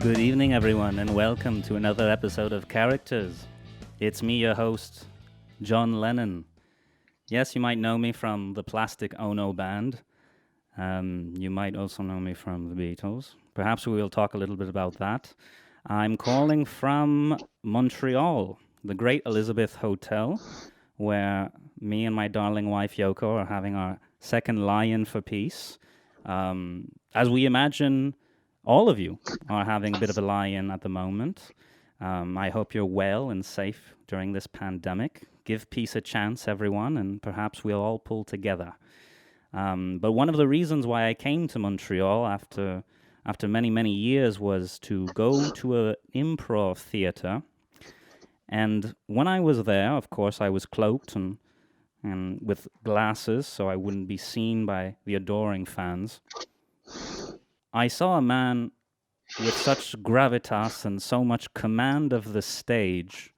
Good evening, everyone, and welcome to another episode of Quaracters. It's me, your host, John Lennon. Yes, you might know me from the Plastic Ono band. You might also know me from the Beatles. Perhaps we will talk a little bit about that. I'm calling from Montreal, the Great Elizabeth Hotel, where me and my darling wife Yoko are having our second lie-in for peace. As we imagine, all of you are having a bit of a lie-in at the moment. I hope you're well and safe during this pandemic. Give peace a chance, everyone, and perhaps we'll all pull together. But one of the reasons why I came to Montreal after many, many years was to go to an improv theater. And when I was there, of course, I was cloaked and with glasses so I wouldn't be seen by the adoring fans. I saw a man with such gravitas and so much command of the stage,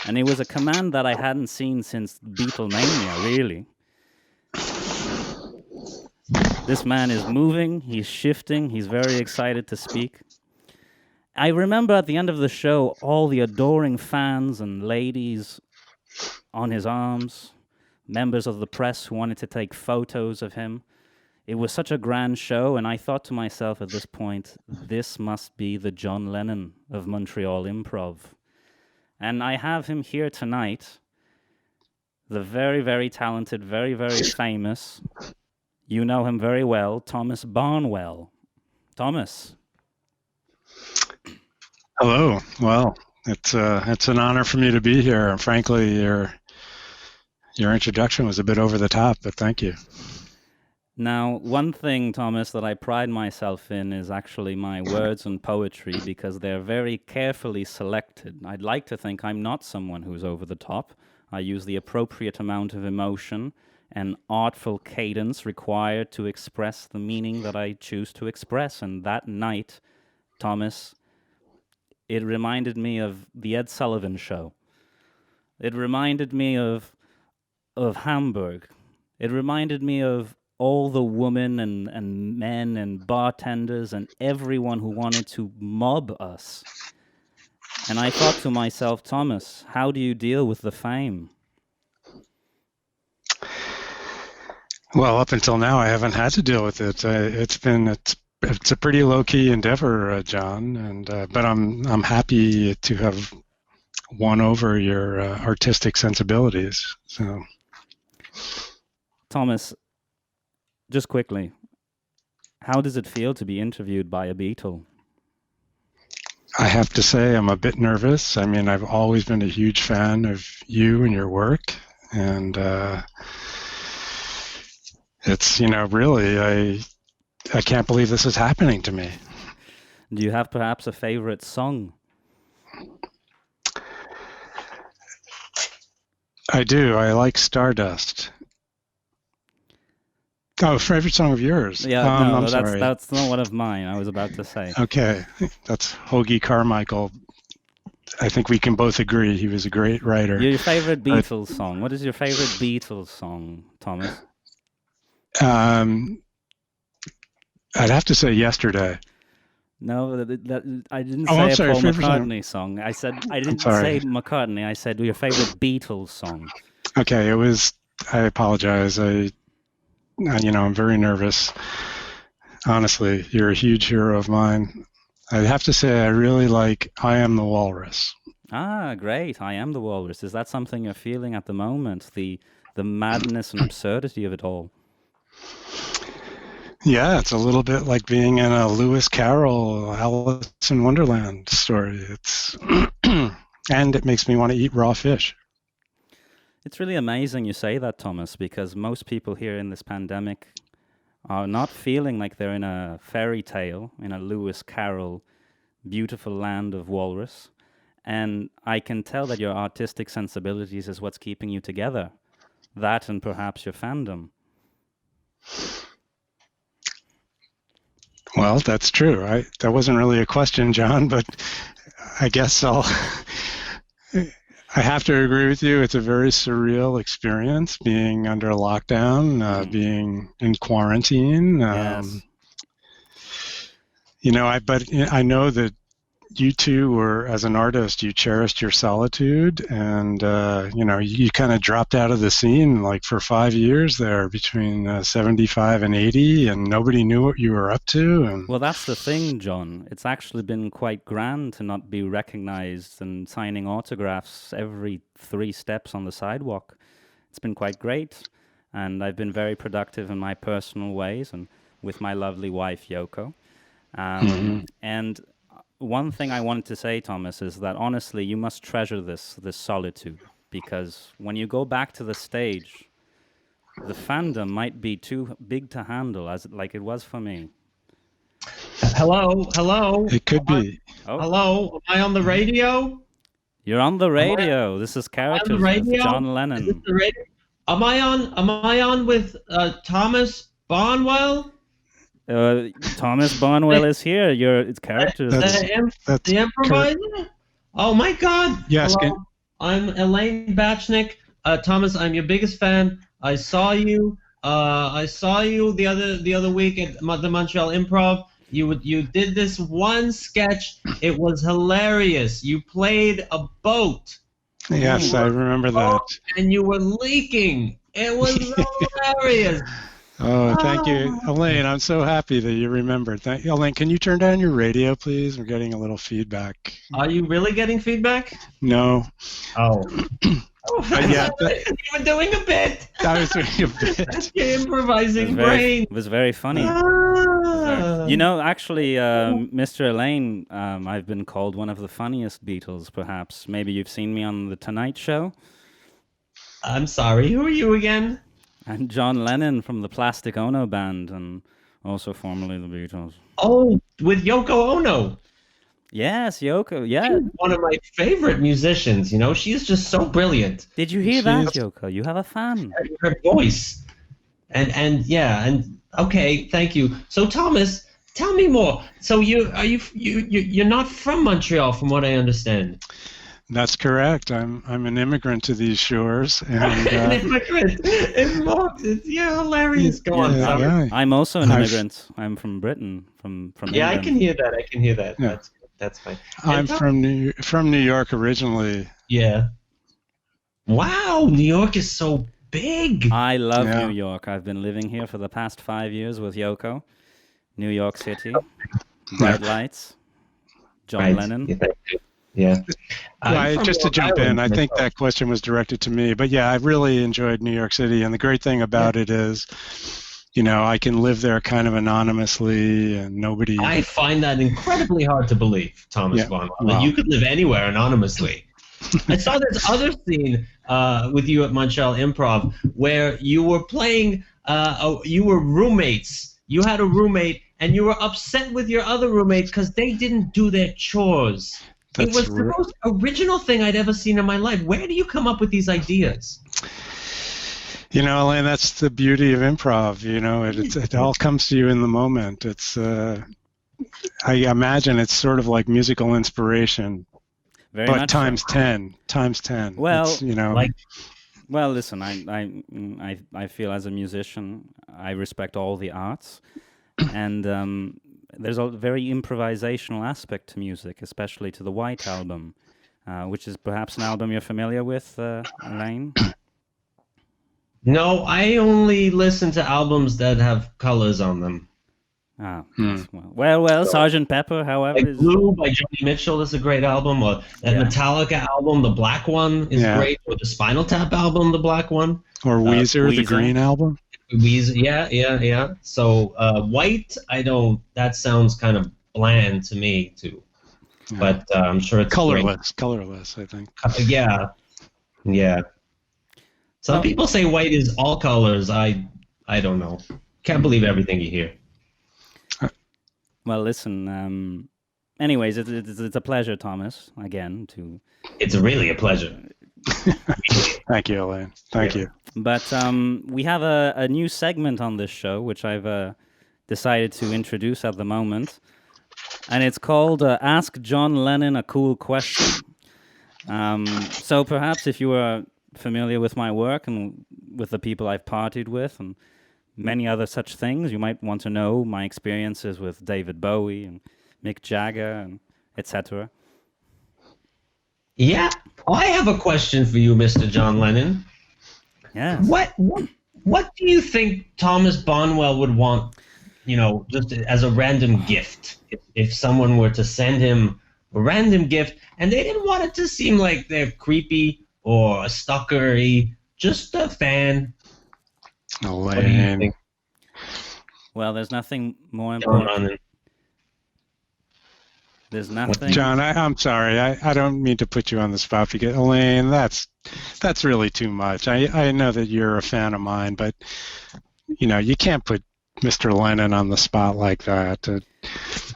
and it was a command that I hadn't seen since Beatlemania, really. This man is moving, he's shifting, he's very excited to speak. I remember at the end of the show, all the adoring fans and ladies on his arms, members of the press who wanted to take photos of him. It was such a grand show, and I thought to myself at this point, this must be the John Lennon of Montreal Improv. And I have him here tonight, the very, very talented, very, very famous, you know him very well, Thomas Barnwell. Thomas. Hello. Well, it's an honor for me to be here. And frankly, your introduction was a bit over the top, but thank you. Now, one thing, Thomas, that I pride myself in is actually my words and poetry, because they're very carefully selected. I'd like to think I'm not someone who's over the top. I use the appropriate amount of emotion and artful cadence required to express the meaning that I choose to express. And that night, Thomas, it reminded me of the Ed Sullivan Show. It reminded me of Hamburg. It reminded me of all the women and men and bartenders and everyone who wanted to mob us. And I thought to myself, Thomas, how do you deal with the fame? Well, up until now, I haven't had to deal with it. It's a pretty low-key endeavor, John, and but I'm happy to have won over your artistic sensibilities. So, Thomas, just quickly, how does it feel to be interviewed by a Beatle? I have to say I'm a bit nervous. I mean, I've always been a huge fan of you and your work, and it's, really, I can't believe this is happening to me. Do you have perhaps a favorite song? I do. I like Stardust. Oh, favorite song of yours? Yeah, I'm sorry. That's not one of mine. I was about to say. Okay, that's Hoagie Carmichael. I think we can both agree he was a great writer. Your favorite Beatles song? What is your favorite Beatles song, Thomas? I'd have to say Yesterday. No, I didn't say a Paul McCartney song. I didn't say McCartney. I said your favorite Beatles song. Okay, I apologize. I'm very nervous. Honestly, you're a huge hero of mine. I'd have to say I really like I Am the Walrus. Ah, great. I Am the Walrus. Is that something you're feeling at the moment? The madness and absurdity of it all? Yeah, it's a little bit like being in a Lewis Carroll, Alice in Wonderland story. It's and it makes me want to eat raw fish. It's really amazing you say that, Thomas, because most people here in this pandemic are not feeling like they're in a fairy tale, in a Lewis Carroll, beautiful land of walrus. And I can tell that your artistic sensibilities is what's keeping you together. That and perhaps your fandom. Well, that's true. That wasn't really a question, John, but I guess I have to agree with you. It's a very surreal experience being under lockdown, being in quarantine. Yes. But I know that you two were, as an artist, you cherished your solitude, and you kind of dropped out of the scene like for 5 years there between 75 and 80, and nobody knew what you were up to. And Well, that's the thing, John. It's actually been quite grand to not be recognized and signing autographs every 3 steps on the sidewalk. It's been quite great, and I've been very productive in my personal ways and with my lovely wife, Yoko. And one thing I wanted to say, Thomas, is that honestly, you must treasure this solitude, because when you go back to the stage, the fandom might be too big to handle, like it was for me. Hello. it could be. Oh, Hello. Am I on the radio? you're on the radio. This is Am I on Characters the with radio? John Is this Lennon. the radio? Am I on with Thomas Barnwell? Thomas Barnwell is here. It's Characters. That's- The improviser? Oh my God! Yes, Hello. I'm Elaine Batchnick. Thomas, I'm your biggest fan. I saw you. The other week at the Montreal Improv. You did this one sketch. It was hilarious. You played a boat. Yes, I remember that. And you were leaking. It was hilarious. Oh, thank you, Elaine. I'm so happy that you remembered. Thank you, Elaine. Can you turn down your radio, please? We're getting a little feedback. Are you really getting feedback? No. Oh. Yeah, You were doing a bit. I was doing a bit. Your improvising brain. It was very funny. Ah. You know, actually, Mr. Elaine, I've been called one of the funniest Beatles, perhaps. Maybe you've seen me on The Tonight Show. I'm sorry. Who are you again? And John Lennon from the Plastic Ono Band, and also formerly the Beatles. Oh, with Yoko Ono. Yes, Yoko. Yeah. She's one of my favorite musicians. You know, she's just so brilliant. Did you hear that, Yoko? You have a fan. Her voice, and okay, thank you. So Thomas, tell me more. So you're not from Montreal, from what I understand. That's correct. I'm an immigrant to these shores, and An immigrant. It's hilarious. Go on. Sorry. yeah. I'm also an immigrant. I'm from Britain, from Yeah, I England. can hear that. I can hear that. Yeah. That's fine. I'm And from New York originally. Yeah. Wow, New York is so big. I love Yeah. New York. I've been living here for the past 5 years with Yoko. New York City, bright lights, John Right. Lennon. Yeah, thank you. Yeah. I'm from Just to Long jump in, Island I think myself. that question was directed to me. But yeah, I really enjoyed New York City, and the great thing about it is, I can live there kind of anonymously, and nobody. I find that incredibly hard to believe, Thomas Yeah, Barnwell, wow. that you could live anywhere anonymously. I saw this other scene with you at Montreal Improv where you were playing, you were roommates. You had a roommate, and you were upset with your other roommate because they didn't do their chores. It was the most original thing I'd ever seen in my life. Where do you come up with these ideas? Elaine, that's the beauty of improv. It all comes to you in the moment. I imagine it's sort of like musical inspiration, Very but much times so. 10, times 10. Well, It's, Like, Well, listen, I feel as a musician, I respect all the arts, and there's a very improvisational aspect to music, especially to the White Album, which is perhaps an album you're familiar with, Elaine. no, I only listen to albums that have colors on them. Ah, yes, well, Sergeant Pepper, however, Like is Blue by Joni Mitchell is a great album, or that Yeah. Metallica album, the black one, is Yeah. great, or the Spinal Tap album, the black one. or Weezer, the Weezer. Green Album. Yeah. So White, that sounds kind of bland to me too. Yeah. But I'm sure it's great. Colorless, I think. Yeah. Some people say white is all colors. I don't know. Can't believe everything you hear. well, listen. Anyways, it's a pleasure, Thomas, again to. It's really a pleasure. Thank you, Elaine. Thank you. But we have a new segment on this show, which I've decided to introduce at the moment, and it's called "Ask John Lennon a Cool Question." So perhaps if you are familiar with my work and with the people I've partied with and many other such things, you might want to know my experiences with David Bowie and Mick Jagger and etc. Yeah. I have a question for you, Mr. John Lennon. Yes. What do you think Thomas Barnwell would want, just as a random gift? If someone were to send him a random gift, and they didn't want it to seem like they're creepy or stalkery, just a fan. Oh, What do you think, Well, there's nothing more John important. Lennon? There's nothing. John, I'm sorry. I don't mean to put you on the spot because Elaine, that's really too much. I know that you're a fan of mine, but you can't put Mr. Lennon on the spot like that.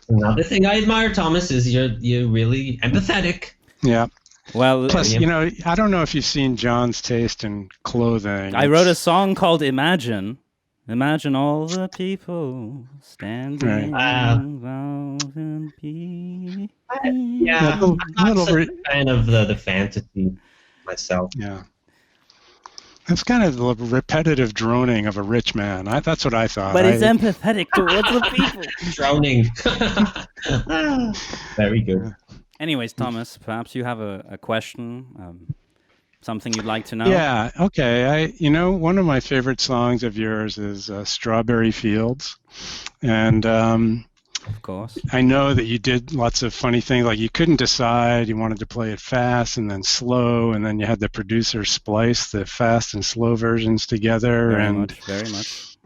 Another thing I admire, Thomas, is you're really empathetic. Yeah. Well, Plus, I don't know if you've seen John's taste in clothing. I wrote a song called Imagine. Imagine all the people standing around and be. Yeah, I'm not such a fan of the fantasy myself. Yeah. It's kind of the repetitive droning of a rich man. That's what I thought. But he's empathetic towards the people. Droning. Very good. Anyways, Thomas, perhaps you have a question, something you'd like to know? Yeah, okay. One of my favorite songs of yours is Strawberry Fields. And of course. I know that you did lots of funny things, like you couldn't decide, you wanted to play it fast and then slow, and then you had the producer splice the fast and slow versions together. Very much.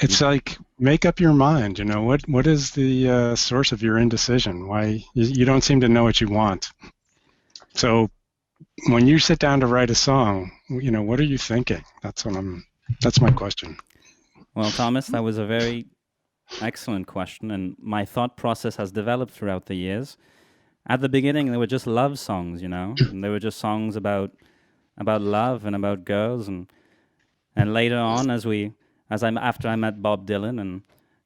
It's like, make up your mind, what is the source of your indecision? Why you don't seem to know what you want. So when you sit down to write a song, what are you thinking? That's my question. Well, Thomas, that was a very excellent question, and my thought process has developed throughout the years. At the beginning, they were just love songs, and they were just songs about love and about girls, and later on, after I met Bob Dylan and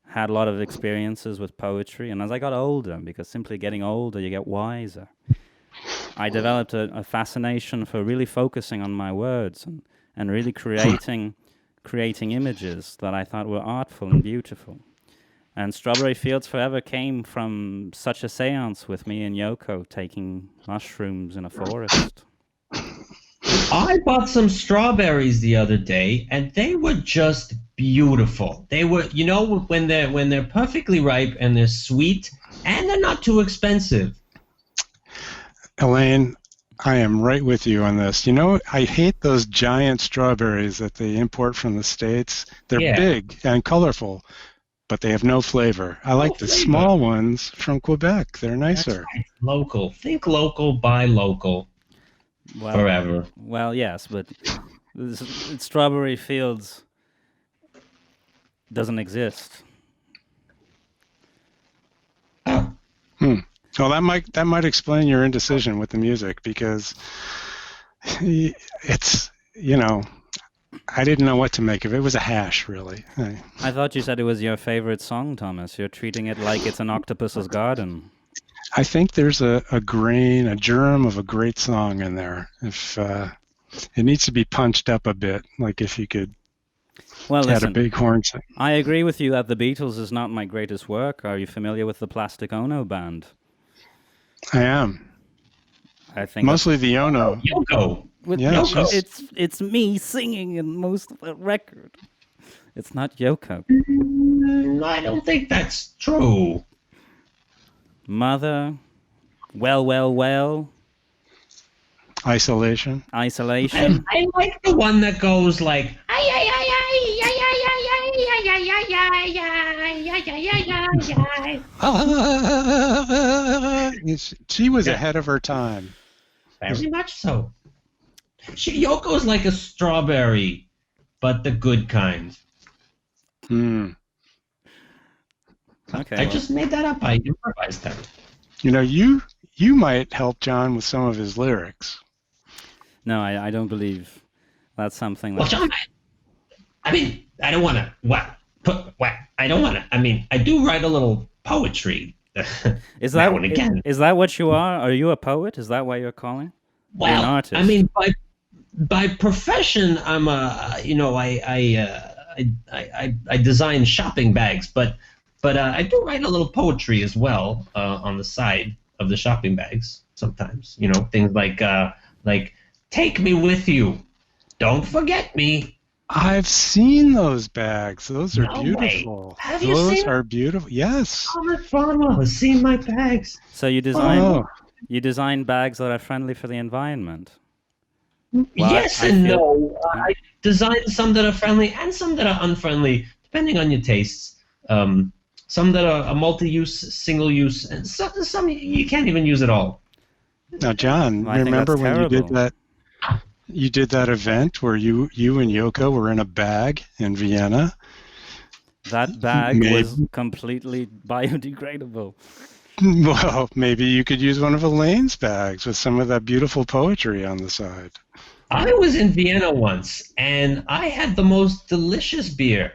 had a lot of experiences with poetry, and as I got older, because simply getting older, you get wiser, I developed a fascination for really focusing on my words and really creating images that I thought were artful and beautiful. And Strawberry Fields Forever came from such a seance with me and Yoko taking mushrooms in a forest. I bought some strawberries the other day, and they were just beautiful. They were, when they're perfectly ripe and they're sweet and they're not too expensive. Elaine, I am right with you on this. I hate those giant strawberries that they import from the States. They're big and colorful, but they have no flavor. I like the small ones from Quebec. They're nicer. That's right. Local. Think local, buy local. Forever. Well, yes, but Strawberry Fields doesn't exist. Well, that might explain your indecision with the music, because it's, I didn't know what to make of it. It was a hash, really. I thought you said it was your favorite song, Thomas. You're treating it like it's an octopus's garden. I think there's a germ of a great song in there. If it needs to be punched up a bit, like if you could add a big horn section. I agree with you that the Beatles is not my greatest work. Are you familiar with the Plastic Ono Band? I am. I think mostly the Ono. Yoko. Yoko. It's me singing in most of the record. It's not Yoko. I don't think that's true. Mother, well. Isolation. I like the one that goes like. She was ahead of her time. Very much so. Yoko's like a strawberry, but the good kind. Okay. I just made that up. I improvised that. You might help John with some of his lyrics. No, I don't believe that's something. Well, John, I don't want to. I don't want to. I do write a little poetry. Is that one again? Is that what you are? Are you a poet? Is that why you're calling? Well, you're an artist. By profession, I'm I design shopping bags, but But I do write a little poetry as well on the side of the shopping bags sometimes. You know, things like "Take me with you, don't forget me." I've seen those bags. Those are No way. beautiful. Have you Those seen are beautiful. Yes. Thomas Barnwell has seen my bags. So you design Oh, bags that are friendly for the environment. Yes I and feel- no. I designed some that are friendly and some that are unfriendly, depending on your tastes. Some that are a multi-use, single-use, and some you can't even use at all. now, John, Well, I think remember that's when you did terrible. that? You did that event where you and Yoko were in a bag in Vienna. That bag Maybe, was completely biodegradable. well, maybe you could use one of Elaine's bags with some of that beautiful poetry on the side. I was in Vienna once, and I had the most delicious beer.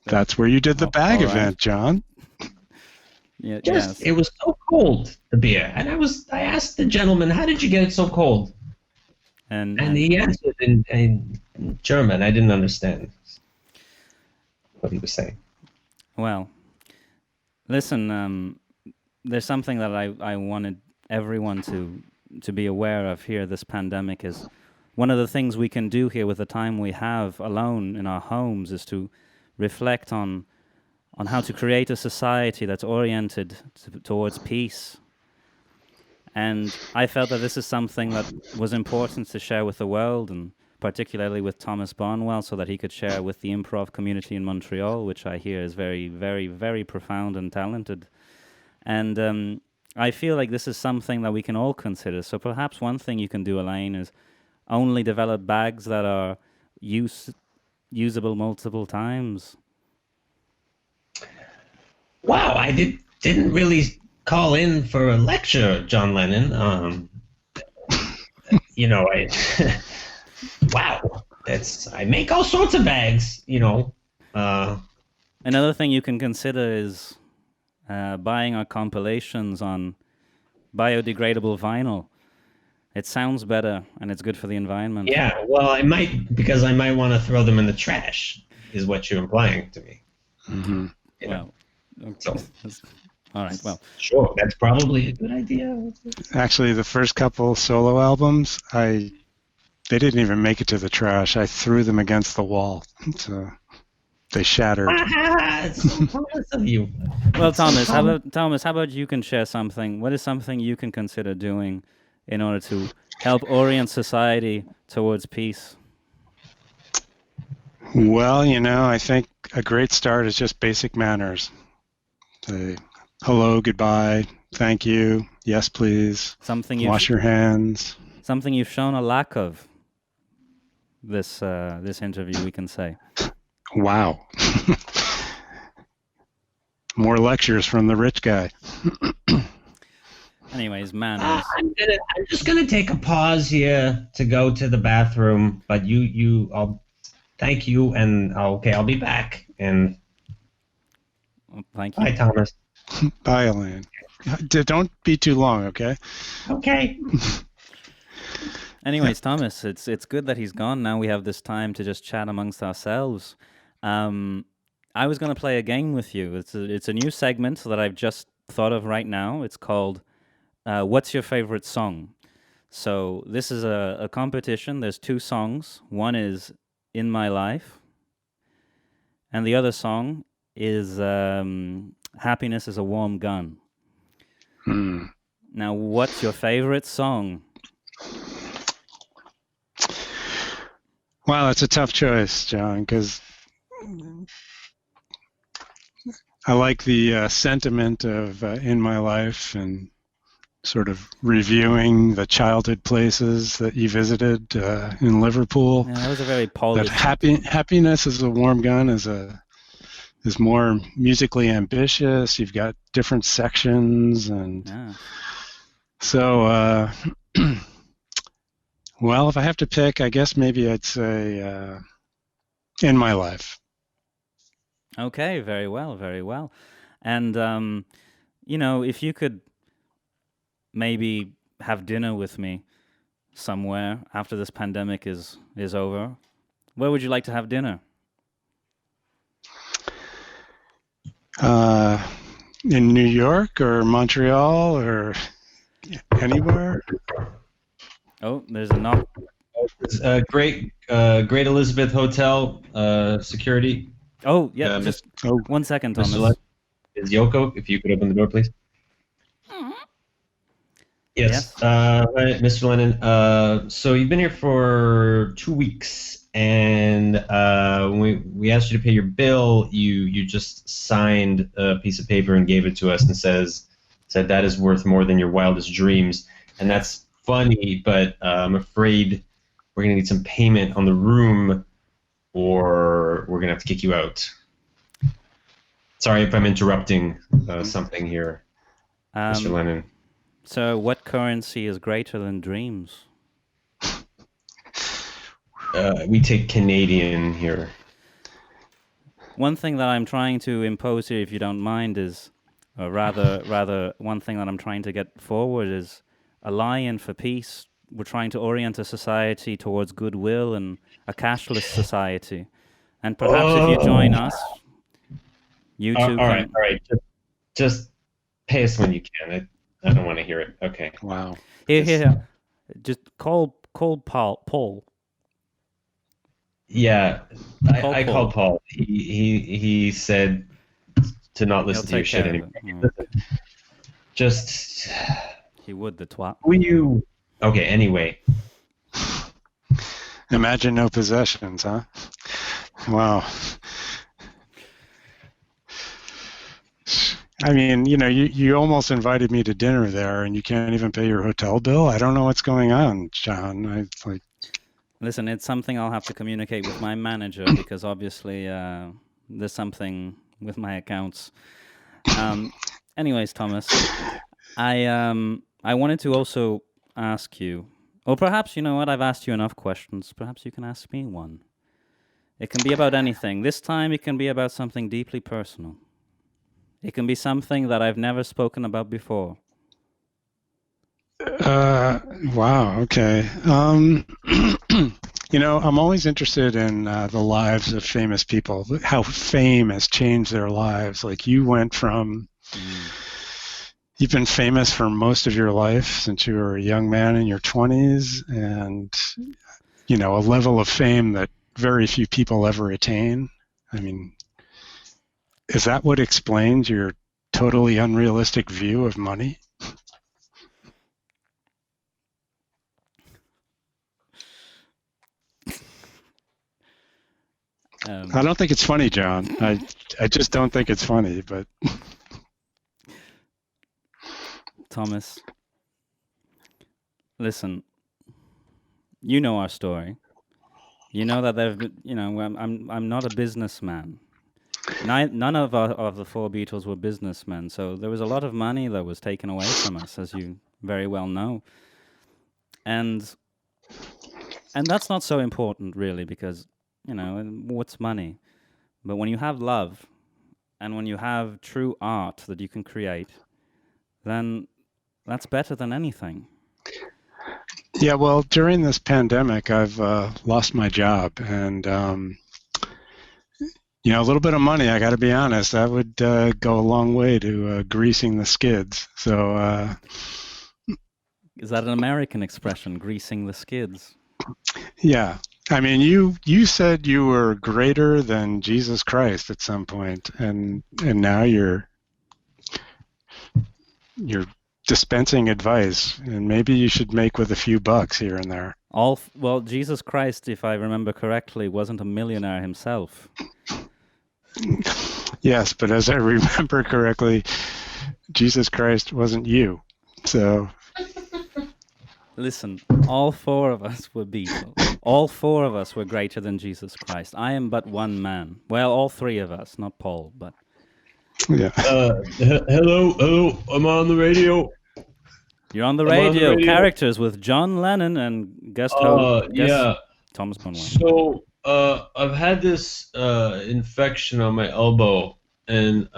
That's where you did the Oh, bag all right. event, John. Yeah, Just yes. it was so cold, the beer, and I asked the gentleman, "How did you get it so cold?" And he answered in German. I didn't understand what he was saying. well, listen, there's something that I wanted everyone to be aware of here. This pandemic is one of the things we can do here with the time we have alone in our homes is to reflect on how to create a society that's oriented towards peace. And I felt that this is something that was important to share with the world, and particularly with Thomas Barnwell, so that he could share with the improv community in Montreal, which I hear is very, very, very profound and talented. And I feel like this is something that we can all consider. So perhaps one thing you can do, Elaine, is only develop bags that are usable multiple times. Wow, I didn't really call in for a lecture, John Lennon. You know, wow, I make all sorts of bags. You know, Another thing you can consider is buying our compilations on biodegradable vinyl. It sounds better and it's good for the environment. yeah. Well, I might want to throw them in the trash. Is what you're implying to me. Mm-hmm. You know? Well, So all right. Well, sure, that's probably a good idea. Actually, the first couple solo albums, they didn't even make it to the trash. I threw them against the wall, so they shattered. It's so Thomas of you. well, Thomas, how about you can share something? What is something you can consider doing in order to help orient society towards peace? Well, I think a great start is just basic manners. Say hello, goodbye, thank you, yes, please. Wash your hands. Something you've shown a lack of. This interview, we can say. Wow. More lectures from the rich guy. Anyways, manners. I'm just gonna take a pause here to go to the bathroom. But I'll thank you, and I'll be back. And Thank you. bye, Thomas. Bye, Elaine. Don't be too long, okay? Okay. Anyways, Thomas, it's good that he's gone. Now we have this time to just chat amongst ourselves. I was going to play a game with you. It's a new segment that I've just thought of right now. It's called What's Your Favorite Song? So this is a competition. There's two songs. One is In My Life, and the other song is Happiness is a Warm Gun. Now, what's your favorite song? Wow, that's a tough choice, John, because I like the sentiment of In My Life and sort of reviewing the childhood places that you visited in Liverpool. Yeah, that was a very polished. Happiness is a Warm Gun is more musically ambitious. You've got different sections, and so well, if I have to pick, I guess maybe I'd say In My Life. Okay, very well, very well. And if you could maybe have dinner with me somewhere after this pandemic is over, where would you like to have dinner? In New York or Montreal or anywhere? Oh, there's a knock. It's Great Elizabeth Hotel security. Oh, yeah, Miss- just 1 second, Mr. Thomas. Lennon, is Yoko, if you could open the door, please. Yes. Hi, Mr. Lennon. So you've been here for 2 weeks, and when we asked you to pay your bill, you just signed a piece of paper and gave it to us and said that is worth more than your wildest dreams. And that's funny, but I'm afraid we're going to need some payment on the room, or we're going to have to kick you out. Sorry if I'm interrupting something here, Mr. Lennon. So what currency is greater than dreams? We take Canadian here. One thing that I'm trying to impose here, if you don't mind, is, or rather, one thing that I'm trying to get forward is a lie-in for peace. We're trying to orient a society towards goodwill and a cashless society. And perhaps if you join us, you two all right. Just pay us when you can. I don't want to hear it. Okay. Wow. Here. Just call Paul. Yeah, I Paul. called Paul. He said to not listen to your shit anymore. Just he would, the twat. Will you? Okay. Anyway. Imagine no possessions, huh? Wow. I mean, you almost invited me to dinner there, and you can't even pay your hotel bill. I don't know what's going on, John. Listen, it's something I'll have to communicate with my manager because obviously there's something with my accounts. Anyways, Thomas, I wanted to also ask you, or perhaps, you know what, I've asked you enough questions. Perhaps you can ask me one. It can be about anything. This time it can be about something deeply personal. It can be something that I've never spoken about before. Wow. Okay. I'm always interested in the lives of famous people, how fame has changed their lives. Like you went from, you've been famous for most of your life since you were a young man in your 20s, and, a level of fame that very few people ever attain. I mean, is that what explains your totally unrealistic view of money? I don't think it's funny, John. I just don't think it's funny, but... Thomas, listen, you know our story. You know that I'm not a businessman. None of the four Beatles were businessmen, so there was a lot of money that was taken away from us, as you very well know. And that's not so important, really, because, what's money? But when you have love, and when you have true art that you can create, then that's better than anything. Yeah, well, during this pandemic, I've lost my job, and a little bit of money, I got to be honest, that would go a long way to greasing the skids. So, is that an American expression, greasing the skids? Yeah. I mean, you said you were greater than Jesus Christ at some point, and now you're dispensing advice, and maybe you should make with a few bucks here and there. Well, Jesus Christ, if I remember correctly, wasn't a millionaire himself. Yes, but as I remember correctly, Jesus Christ wasn't you. So... Listen, all four of us were Beatles. All four of us were greater than Jesus Christ. I am but one man. Well, all three of us, not Paul, but... Yeah. Hello, I'm on the radio. You're on the radio. Characters with John Lennon and guest host. Yeah. Thomas Barnwell. So, I've had this infection on my elbow, and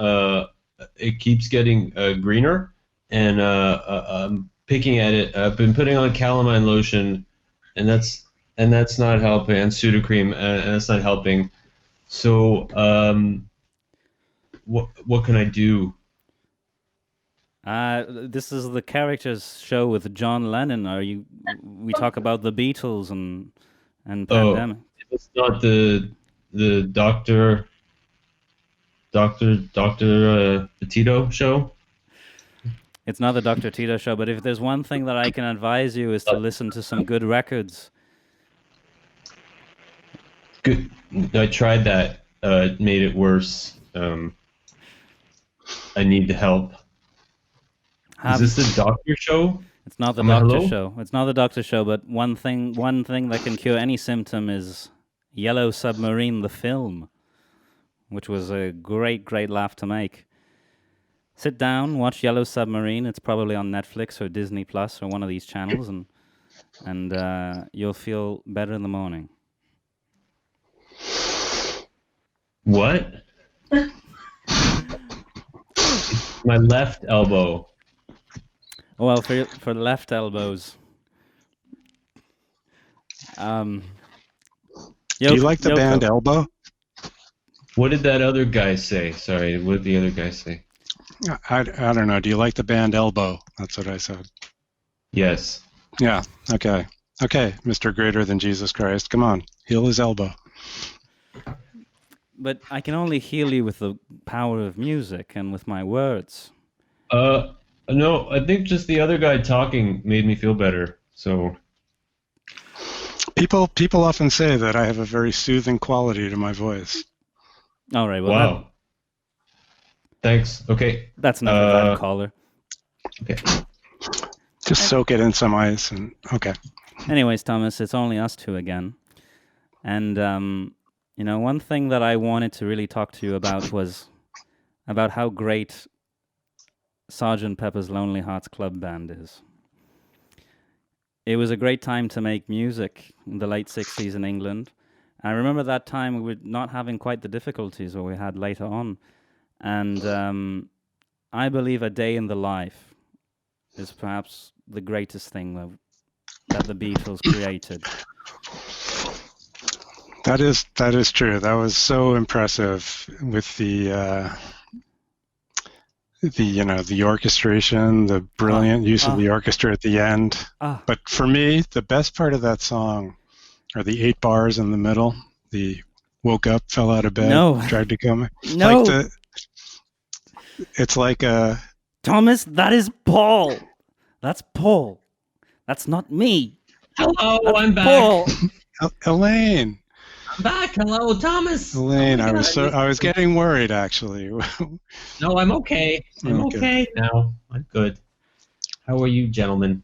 it keeps getting greener, and I'm picking at it. I've been putting on calamine lotion, and that's not helping, and Sudocrem, and that's not helping. So, what can I do? This is the Characters show with John Lennon. We talk about the Beatles and pandemic. It's not the Dr. Tito show? It's not the Dr. Tito show, but if there's one thing that I can advise you is to listen to some good records. Good. I tried that. It made it worse. I need help. Is this the doctor show? It's not the doctor show. It's not the doctor show, but one thing that can cure any symptom is Yellow Submarine, the film, which was a great laugh to make. Sit down, watch Yellow Submarine. It's probably on Netflix or Disney Plus or one of these channels, and you'll feel better in the morning. What? My left elbow. Well, for left elbows. Do you like the band Elbow? What did that other guy say? Sorry, what did the other guy say? I don't know. Do you like the band Elbow? That's what I said. Yes. Yeah. Okay, Mr. Greater Than Jesus Christ. Come on, heal his elbow. But I can only heal you with the power of music and with my words. No, I think just the other guy talking made me feel better. So people often say that I have a very soothing quality to my voice. All right. Well, wow. Thanks. Okay. That's another bad caller. Okay. Just soak it in some ice and okay. Anyways, Thomas, it's only us two again, and one thing that I wanted to really talk to you about was about how great Sgt. Pepper's Lonely Hearts Club Band is. It was a great time to make music in the late 60s in England. I remember that time we were not having quite the difficulties that we had later on. And I believe A Day in the Life is perhaps the greatest thing that the Beatles created. That is true. That was so impressive with the orchestration, the brilliant use of the orchestra at the end. But for me, the best part of that song are the 8 bars in the middle. The woke up, fell out of bed, tried to come. No. It's like a... Thomas, that is Paul. That's Paul. That's not me. Hello, That's I'm back. Paul. Elaine. I'm back. Hello, Thomas. Elaine, I was getting worried actually. No, I'm okay. I'm okay now. I'm good. How are you, gentlemen?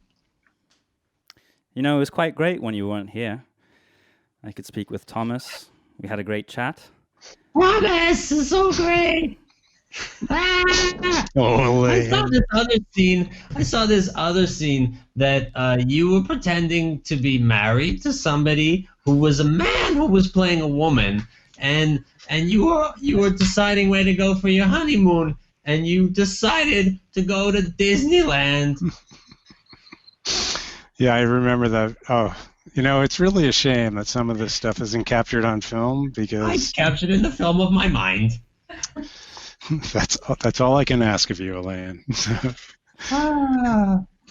It was quite great when you weren't here. I could speak with Thomas. We had a great chat. Thomas is so great. Elaine. I saw this other scene that you were pretending to be married to somebody who was a man who was playing a woman, and you were deciding where to go for your honeymoon, and you decided to go to Disneyland. Yeah, I remember that. Oh, it's really a shame that some of this stuff isn't captured on film because I captured it in the film of my mind. That's all I can ask of you, Elaine.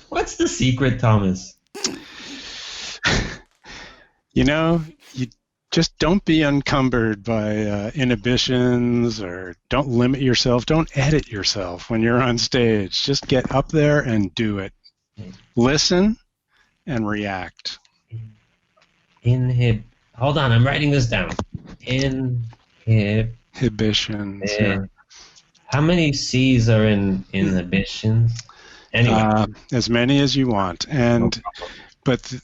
What's the secret, Thomas? You just don't be encumbered by inhibitions, or don't limit yourself. Don't edit yourself when you're on stage. Just get up there and do it. Listen and react. Hold on, I'm writing this down. Inhibitions. How many C's are in inhibitions? Anyway, as many as you want, but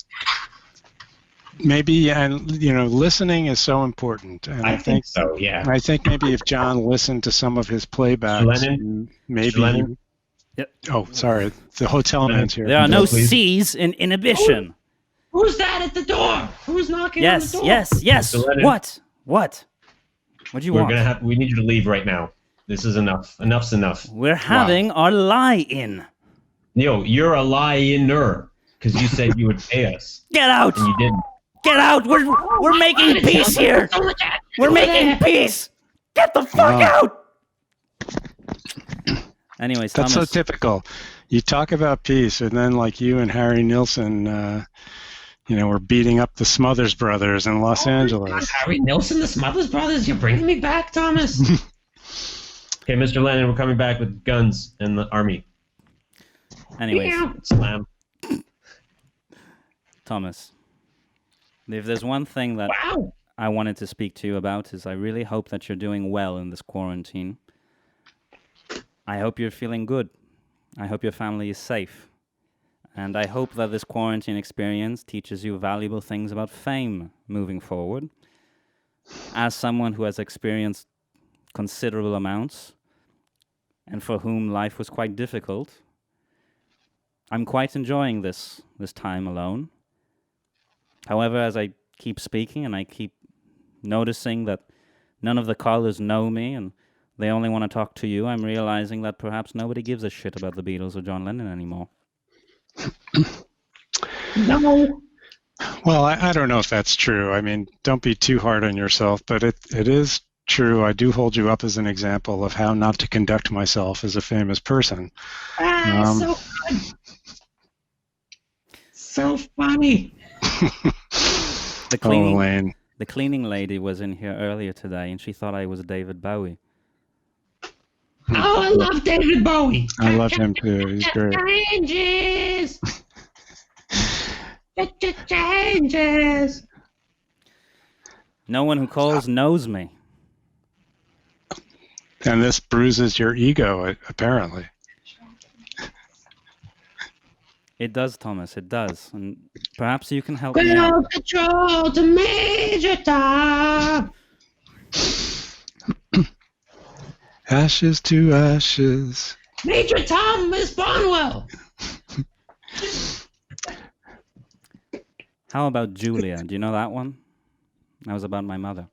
maybe listening is so important, and I think so. Yeah. I think maybe if John listened to some of his playbacks, maybe. Yep. Oh, sorry, the hotel man's here. There are no C's in inhibition. Who's that at the door? Who's knocking on the door? Yes. What? What do you want? We need you to leave right now. This is enough. Enough's enough. We're having our lie-in. Yo, you're a lie-inner because you said you would pay us. Get out! And you didn't. Get out! We're making peace here. We're making peace. Get the fuck out! Anyways, That's Thomas. so typical. You talk about peace, and then like you and Harry Nilsson, were beating up the Smothers Brothers in Los Angeles. Harry Nilsson, the Smothers Brothers? You're bringing me back, Thomas? Okay, Mr. Lennon, we're coming back with guns and the army. Anyways. Slam. Thomas, if there's one thing that I wanted to speak to you about is I really hope that you're doing well in this quarantine. I hope you're feeling good. I hope your family is safe. And I hope that this quarantine experience teaches you valuable things about fame moving forward. As someone who has experienced considerable amounts and for whom life was quite difficult, I'm quite enjoying this time alone. However, as I keep speaking and I keep noticing that none of the callers know me and they only want to talk to you, I'm realizing that perhaps nobody gives a shit about the Beatles or John Lennon anymore. No. Well, I don't know if that's true. I mean, don't be too hard on yourself, but it is true. I do hold you up as an example of how not to conduct myself as a famous person. So good. So funny. The cleaning lady was in here earlier today, and she thought I was David Bowie. Oh, I love David Bowie. I love him too. He's great. Changes. Changes. No one who calls knows me. And this bruises your ego, apparently. It does, Thomas. It does. And perhaps you can help me out. Ground control to Major Tom. Ashes to ashes. Major Tom is Barnwell. How about Julia? Do you know that one? That was about my mother.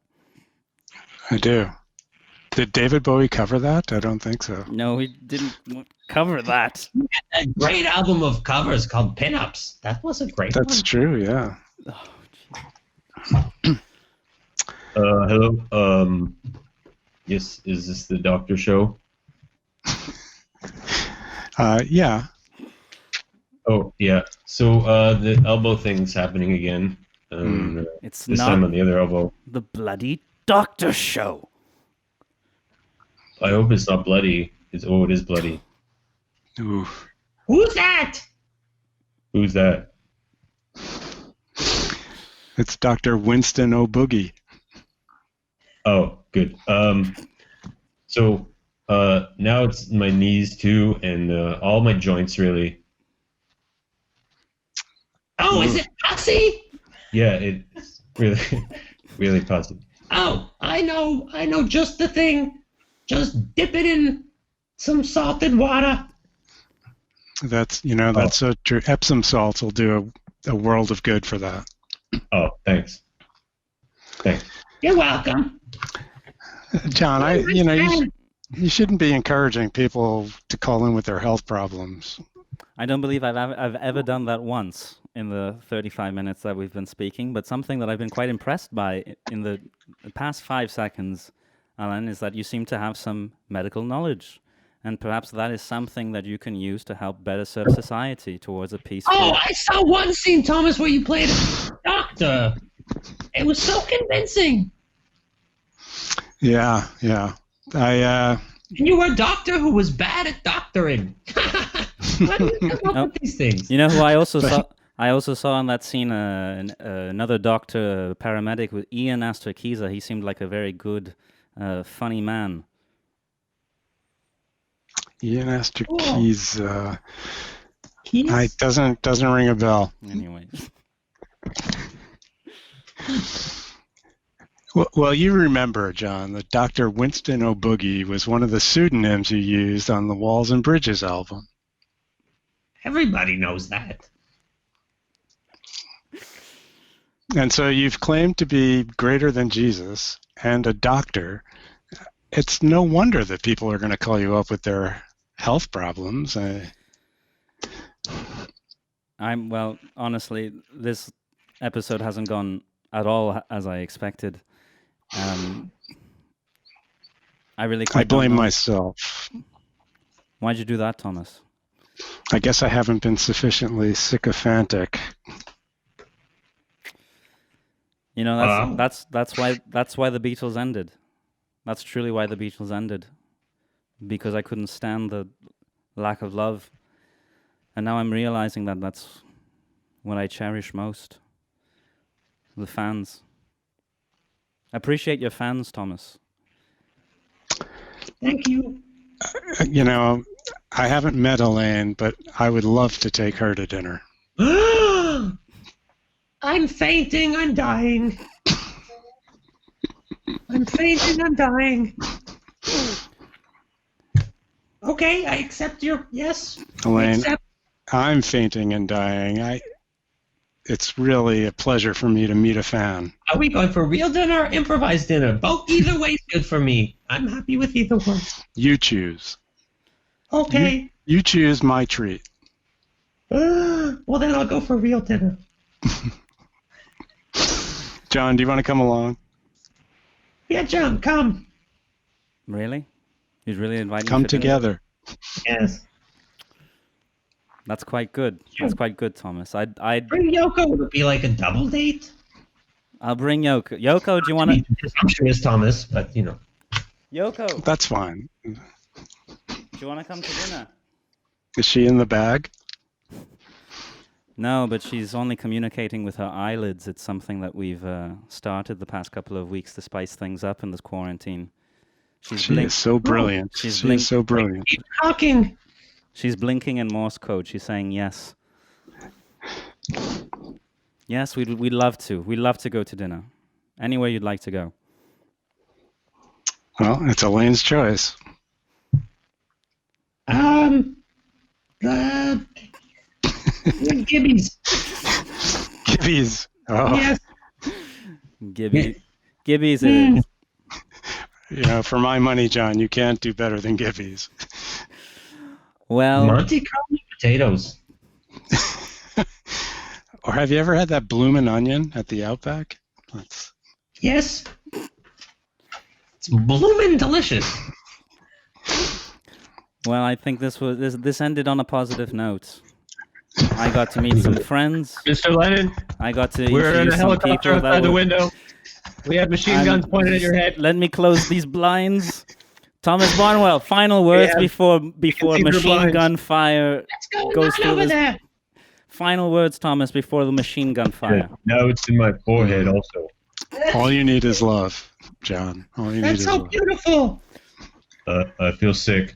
I do. Did David Bowie cover that? I don't think so. No, he didn't cover that. A great album of covers called Pinups. That was a great one. That's true, yeah. Oh, hello. Yes, is this the doctor show? Yeah. Oh, yeah. So the elbow thing's happening again. It's this not time on the other elbow. the bloody doctor show. I hope it's not bloody. It is bloody. Ooh. Who's that? Who's that? It's Dr. Winston O'Boogie. Oh, good. So now it's my knees too, and all my joints really. Oh, is it pussy? Yeah, it's really, really pussy. Oh, I know just the thing. Just dip it in some salted water. That's so true. Epsom salts will do a world of good for that. Oh, thanks. You're welcome. John, you shouldn't be encouraging people to call in with their health problems. I don't believe I've ever done that once in the 35 minutes that we've been speaking, but something that I've been quite impressed by in the past 5 seconds, Alan, is that you seem to have some medical knowledge. And perhaps that is something that you can use to help better serve society towards a peaceful... Oh, I saw one scene, Thomas, where you played a doctor. It was so convincing. Yeah. And you were a doctor who was bad at doctoring. Why do you come up with these things? You know who I also saw? I also saw in that scene another doctor, a paramedic with Ian Astrakiza. He seemed like a very good, funny man. Ian Astrakiza. It doesn't ring a bell. Anyway. Well, you remember, John, that Dr. Winston O'Boogie was one of the pseudonyms you used on the Walls and Bridges album. Everybody knows that. And so you've claimed to be greater than Jesus and a doctor. It's no wonder that people are going to call you up with their health problems. Well, honestly, this episode hasn't gone at all as I expected. I blame myself. Why'd you do that, Thomas? I guess I haven't been sufficiently sycophantic. You know, that's why the Beatles ended. That's truly why the Beatles ended, because I couldn't stand the lack of love, and now I'm realizing that that's what I cherish most. The fans. Appreciate your fans, Thomas. Thank you. You know, I haven't met Elaine, but I would love to take her to dinner. I'm fainting. I'm dying. I'm fainting. I'm dying. Okay, I accept your yes. Elaine, I'm fainting and dying. It's really a pleasure for me to meet a fan. Are we going for real dinner or improvised dinner? Both, either way is good for me. I'm happy with either one. You choose. Okay. You choose my treat. Well, then I'll go for real dinner. John, do you want to come along? Yeah, John, come. Really? You'd really invite me? Come together. Yes. That's quite good. That's quite good, Thomas. I'd bring Yoko. Would it be like a double date? I'll bring Yoko. Yoko, do you want to? Presumptuous, Thomas, but you know. Yoko. That's fine. Do you want to come to dinner? Is she in the bag? No, but she's only communicating with her eyelids. It's something that we've started the past couple of weeks to spice things up in this quarantine. She is so brilliant. She is so brilliant. Keep talking. She's blinking in Morse code. She's saying yes. Yes, we'd love to. We'd love to go to dinner. Anywhere you'd like to go. Well, it's Elaine's choice. Gibby's. Gibby's. Oh. Yes. Gibby's it is. You know, for my money, John, you can't do better than Gibby's. Well, Monte Carlo potatoes. Or have you ever had that bloomin' onion at the Outback? Yes. It's bloomin' delicious. Well, I think this ended on a positive note. I got to meet some friends. Mr. Lennon, I got to. We're in a helicopter outside the window. We have machine guns pointed at your head. Let me close these blinds. Thomas Barnwell, final words before machine gun fire goes through this. There? Final words, Thomas, before the machine gun fire. Now it's in my forehead also. All you need is love, John. All you need is love. That's so beautiful. I feel sick.